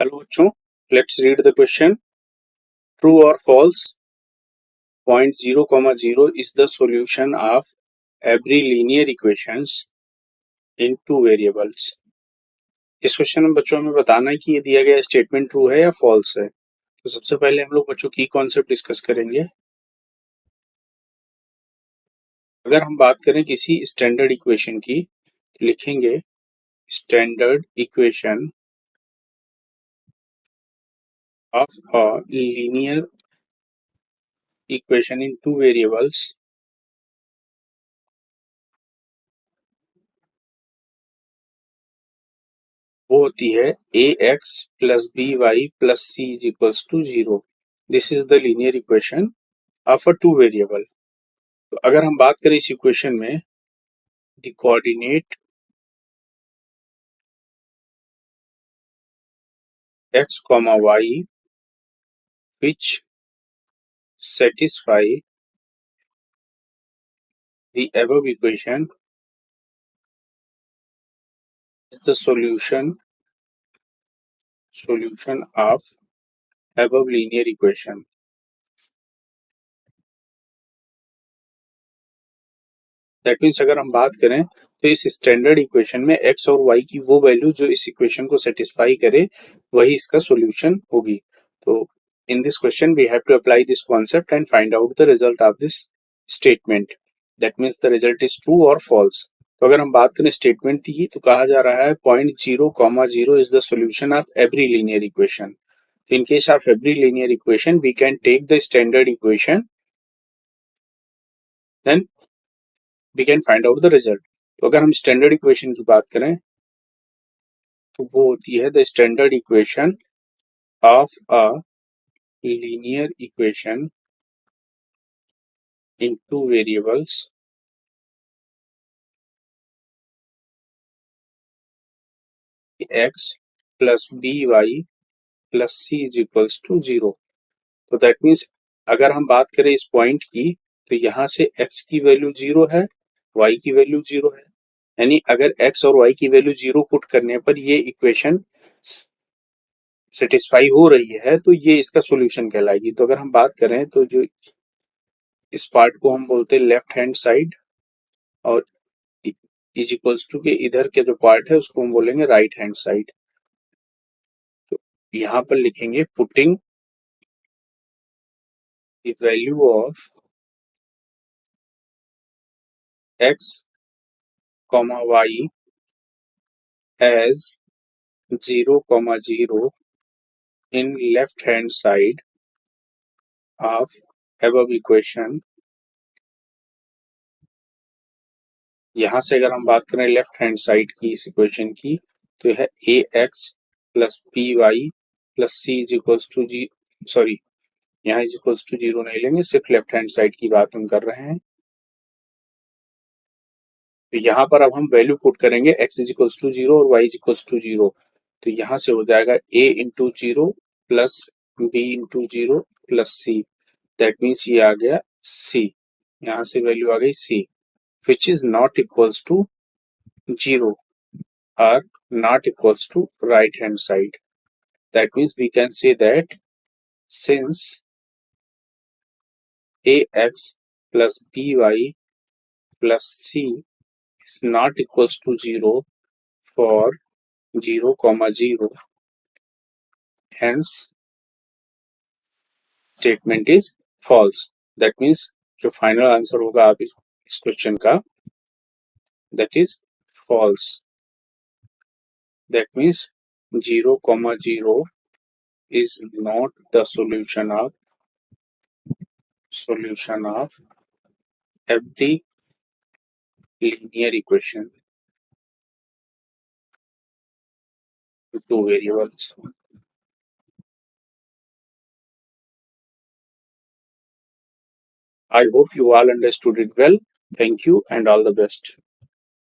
Hello बच्चों, let's read the question. True or false? Point 0, 0 is the solution of every linear equations in two variables. इस question में बच्चों हमें बताना है कि ये दिया गया स्टेटमेंट ट्रू है या फॉल्स है। तो सबसे पहले हम लोग बच्चों की कॉन्सेप्ट डिस्कस करेंगे। अगर हम बात करें किसी स्टैंडर्ड इक्वेशन की तो लिखेंगे standard equation of a linear equation in two variables वो होती है a x plus b y plus c is equals to 0। This is the linear equation of a two variable. तो अगर हम बात करें इस इक्वेशन में the coordinate x comma y which satisfy the above equation is the solution of above linear equation। That means अगर हम बात करें तो इस स्टैंडर्ड इक्वेशन में एक्स और वाई की वो वैल्यू जो इस इक्वेशन को सेटिस्फाई करे वही इसका सॉल्यूशन होगी। तो in this question we have to apply this concept and find out the result of this statement. That means the result is true और फॉल्स। तो अगर हम बात करें स्टेटमेंट की तो कहा जा रहा है point 0, 0 is the solution of every linear equation. In case of every linear equation, we can take the standard equation, then we can find out the result। तो अगर हम स्टैंडर्ड इक्वेशन की बात करें तो वो होती है the standard equation of a linear equation in two variables x plus b y plus c is equals to 0। तो दैट मीन्स अगर हम बात करें इस पॉइंट की तो यहाँ से x की वैल्यू 0 है, y की वैल्यू 0 है, यानी अगर x और y की वैल्यू 0 पुट करने पर ये इक्वेशन सेटिस्फाई हो रही है तो ये इसका सॉल्यूशन कहलाएगी। तो अगर हम बात करें तो जो इस पार्ट को हम बोलते हैं लेफ्ट हैंड साइड और इज इक्वल्स टू के इधर के जो पार्ट है उसको हम बोलेंगे राइट हैंड साइड। तो यहाँ पर लिखेंगे putting the value of x comma y as 0, 0 in left hand side of above equation। यहाँ से अगर हम बात करें लेफ्ट हैंड साइड की इस इक्वेशन की तो यह a x plus b y plus c is equals to जी, सॉरी यहाँ इज इक्वल्स टू 0 नहीं लेंगे, सिर्फ लेफ्ट हैंड साइड की बात हम कर रहे हैं। तो यहाँ पर अब हम वैल्यू पुट करेंगे x इज इक्वल्स टू 0 और y इज इक्वल्स टू 0। तो यहाँ से हो जाएगा a into 0 plus b into 0 plus c. That means ये आ गया c, यहाँ से वैल्यू आ गई c which is not equals to 0 or not equals to right hand side। That means we can say that since ax plus by plus c is not equals to 0 for 0, 0, hence statement is false। That means जो final answer होगा आप इस question का that is false। That means 0, 0 is not the solution of every linear equation to two variables। I hope you all understood it well. Thank you and all the best।